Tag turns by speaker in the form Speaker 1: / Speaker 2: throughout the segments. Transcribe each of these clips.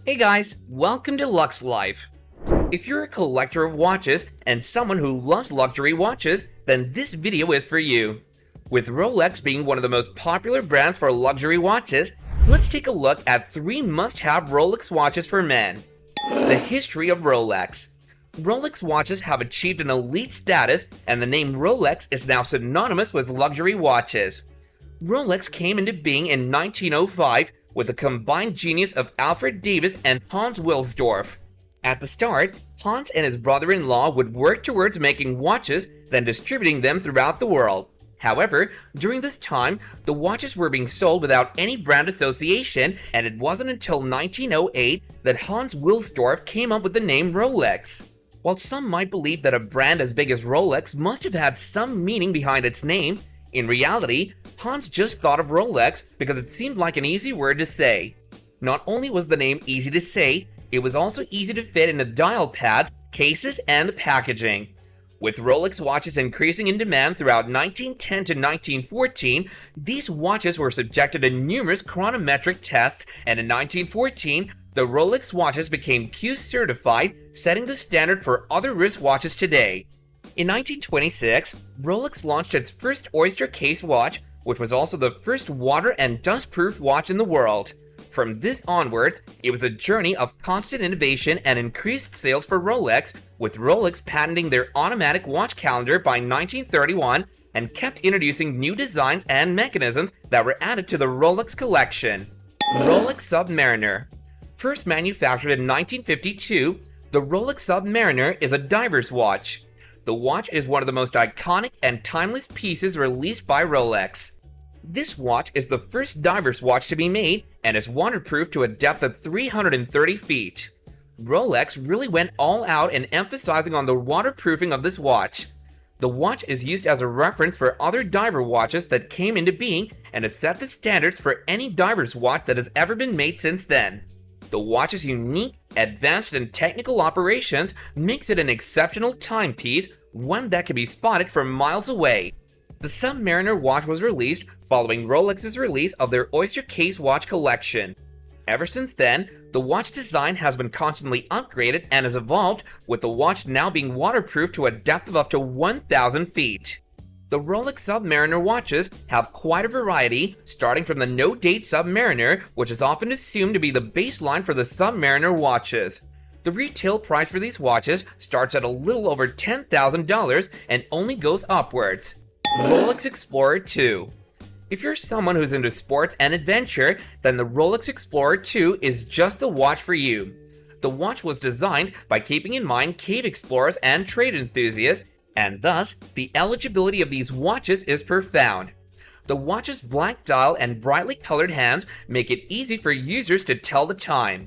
Speaker 1: Hey guys, welcome to Luxe Life. If you're a collector of watches and someone who loves luxury watches, then this video is for you. With Rolex being one of the most popular brands for luxury watches, let's take a look at 3 must-have Rolex watches for men. The history of Rolex. Rolex watches have achieved an elite status, and the name Rolex is now synonymous with luxury watches. Rolex came into being in 1905 with the combined genius of Alfred Davis and Hans Wilsdorf. At the start, Hans and his brother-in-law would work towards making watches, then distributing them throughout the world. However, during this time, the watches were being sold without any brand association, and it wasn't until 1908 that Hans Wilsdorf came up with the name Rolex. While some might believe that a brand as big as Rolex must have had some meaning behind its name, in reality, Hans just thought of Rolex because it seemed like an easy word to say. Not only was the name easy to say, it was also easy to fit in the dial pads, cases, and the packaging. With Rolex watches increasing in demand throughout 1910 to 1914, these watches were subjected to numerous chronometric tests, and in 1914, the Rolex watches became Q certified, setting the standard for other wristwatches today. In 1926, Rolex launched its first oyster case watch, which was also the first water and dust-proof watch in the world. From this onwards, it was a journey of constant innovation and increased sales for Rolex, with Rolex patenting their automatic watch calendar by 1931 and kept introducing new designs and mechanisms that were added to the Rolex collection. Rolex Submariner. First manufactured in 1952, the Rolex Submariner is a diver's watch. The watch is one of the most iconic and timeless pieces released by Rolex. This watch is the first diver's watch to be made and is waterproof to a depth of 330 feet. Rolex really went all out in emphasizing on the waterproofing of this watch. The watch is used as a reference for other diver watches that came into being and has set the standards for any diver's watch that has ever been made since then. The watch's unique, advanced, and technical operations makes it an exceptional timepiece, one that can be spotted from miles away. The Submariner watch was released following Rolex's release of their Oyster Case watch collection. Ever since then, the watch design has been constantly upgraded and has evolved, with the watch now being waterproof to a depth of up to 1,000 feet. The Rolex Submariner watches have quite a variety, starting from the no-date Submariner, which is often assumed to be the baseline for the Submariner watches. The retail price for these watches starts at a little over $10,000 and only goes upwards. Rolex Explorer 2. If you're someone who's into sports and adventure, then the Rolex Explorer 2 is just the watch for you. The watch was designed by keeping in mind cave explorers and trade enthusiasts, and thus, the eligibility of these watches is profound. The watch's black dial and brightly colored hands make it easy for users to tell the time.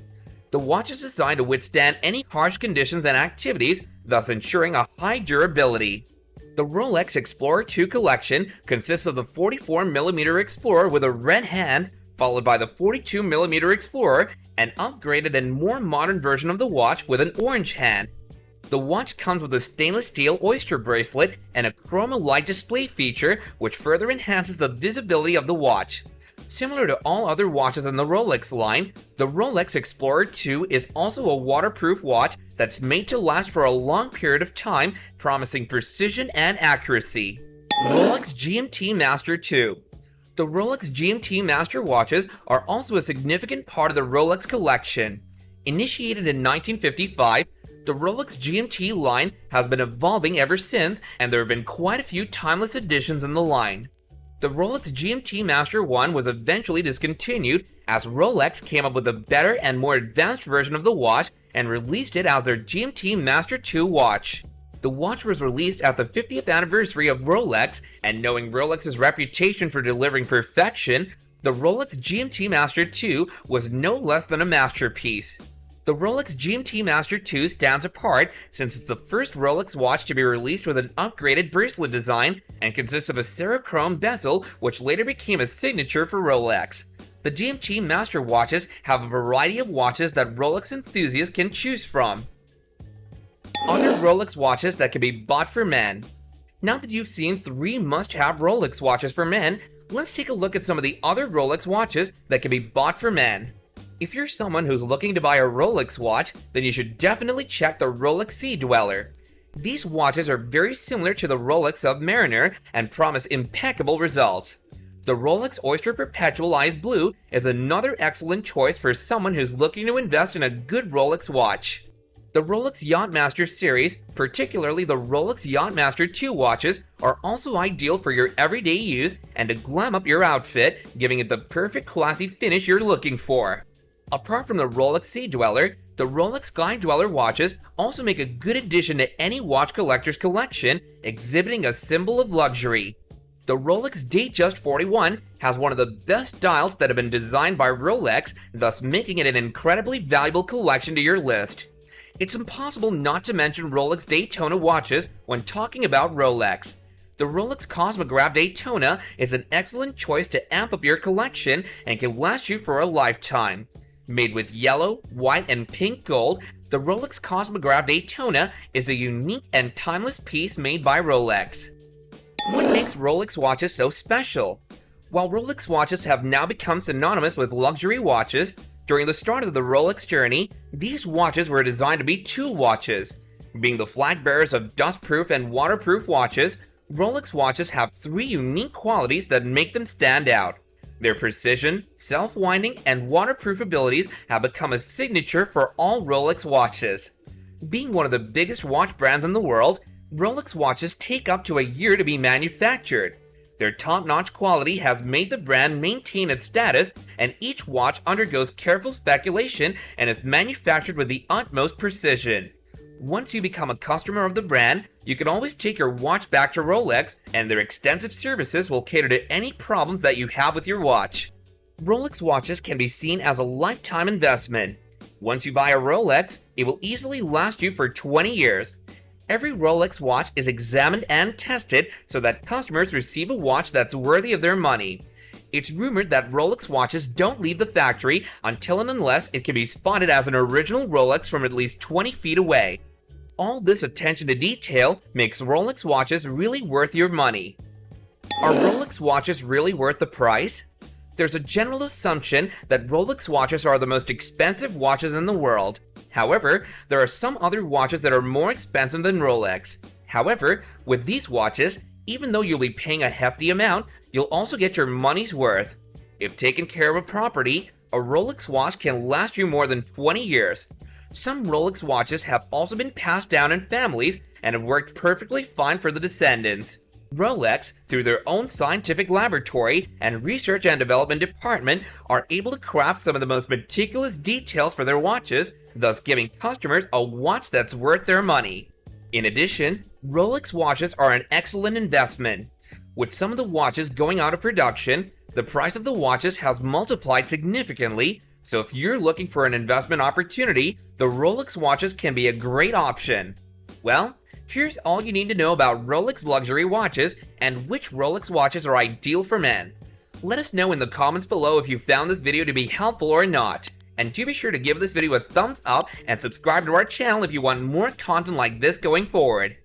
Speaker 1: The watch is designed to withstand any harsh conditions and activities, thus ensuring a high durability. The Rolex Explorer 2 collection consists of the 44mm Explorer with a red hand, followed by the 42mm Explorer, an upgraded and more modern version of the watch with an orange hand. The watch comes with a stainless steel oyster bracelet and a chroma light display feature, which further enhances the visibility of the watch. Similar to all other watches in the Rolex line, the Rolex Explorer 2 is also a waterproof watch that's made to last for a long period of time, promising precision and accuracy. Rolex GMT Master 2. The Rolex GMT Master watches are also a significant part of the Rolex collection. Initiated in 1955, the Rolex GMT line has been evolving ever since, and there have been quite a few timeless additions in the line. The Rolex GMT Master 1 was eventually discontinued as Rolex came up with a better and more advanced version of the watch and released it as their GMT Master 2 watch. The watch was released at the 50th anniversary of Rolex, and knowing Rolex's reputation for delivering perfection, the Rolex GMT Master 2 was no less than a masterpiece. The Rolex GMT Master 2 stands apart since it's the first Rolex watch to be released with an upgraded bracelet design and consists of a Cerachrome bezel, which later became a signature for Rolex. The GMT Master watches have a variety of watches that Rolex enthusiasts can choose from. Other Rolex watches that can be bought for men. Now that you've seen 3 must-have Rolex watches for men, let's take a look at some of the other Rolex watches that can be bought for men. If you're someone who's looking to buy a Rolex watch, then you should definitely check the Rolex Sea Dweller. These watches are very similar to the Rolex Submariner and promise impeccable results. The Rolex Oyster Perpetual Ice Blue is another excellent choice for someone who's looking to invest in a good Rolex watch. The Rolex Yachtmaster series, particularly the Rolex Yachtmaster 2 watches, are also ideal for your everyday use and to glam up your outfit, giving it the perfect classy finish you're looking for. Apart from the Rolex Sea Dweller, the Rolex Sky Dweller watches also make a good addition to any watch collector's collection, exhibiting a symbol of luxury. The Rolex Datejust 41 has one of the best dials that have been designed by Rolex, thus making it an incredibly valuable collection to your list. It's impossible not to mention Rolex Daytona watches when talking about Rolex. The Rolex Cosmograph Daytona is an excellent choice to amp up your collection and can last you for a lifetime. Made with yellow, white, and pink gold, the Rolex Cosmograph Daytona is a unique and timeless piece made by Rolex. What makes Rolex watches so special? While Rolex watches have now become synonymous with luxury watches, during the start of the Rolex journey, these watches were designed to be tool watches. Being the flag bearers of dustproof and waterproof watches, Rolex watches have three unique qualities that make them stand out. Their precision, self-winding, and waterproof abilities have become a signature for all Rolex watches. Being one of the biggest watch brands in the world, Rolex watches take up to a year to be manufactured. Their top-notch quality has made the brand maintain its status, and each watch undergoes careful speculation and is manufactured with the utmost precision. Once you become a customer of the brand, you can always take your watch back to Rolex, and their extensive services will cater to any problems that you have with your watch. Rolex watches can be seen as a lifetime investment. Once you buy a Rolex, it will easily last you for 20 years. Every Rolex watch is examined and tested so that customers receive a watch that's worthy of their money. It's rumored that Rolex watches don't leave the factory until and unless it can be spotted as an original Rolex from at least 20 feet away. All this attention to detail makes Rolex watches really worth your money. Are Rolex watches really worth the price? There's a general assumption that Rolex watches are the most expensive watches in the world. However, there are some other watches that are more expensive than Rolex. However, with these watches, even though you'll be paying a hefty amount, you'll also get your money's worth. If taken care of a property, a Rolex watch can last you more than 20 years. Some Rolex watches have also been passed down in families and have worked perfectly fine for the descendants. Rolex, through their own scientific laboratory and research and development department, are able to craft some of the most meticulous details for their watches, thus giving customers a watch that's worth their money. In addition, Rolex watches are an excellent investment. With some of the watches going out of production, the price of the watches has multiplied significantly, so if you're looking for an investment opportunity, the Rolex watches can be a great option. Well, here's all you need to know about Rolex luxury watches and which Rolex watches are ideal for men. Let us know in the comments below if you found this video to be helpful or not. And do be sure to give this video a thumbs up and subscribe to our channel if you want more content like this going forward.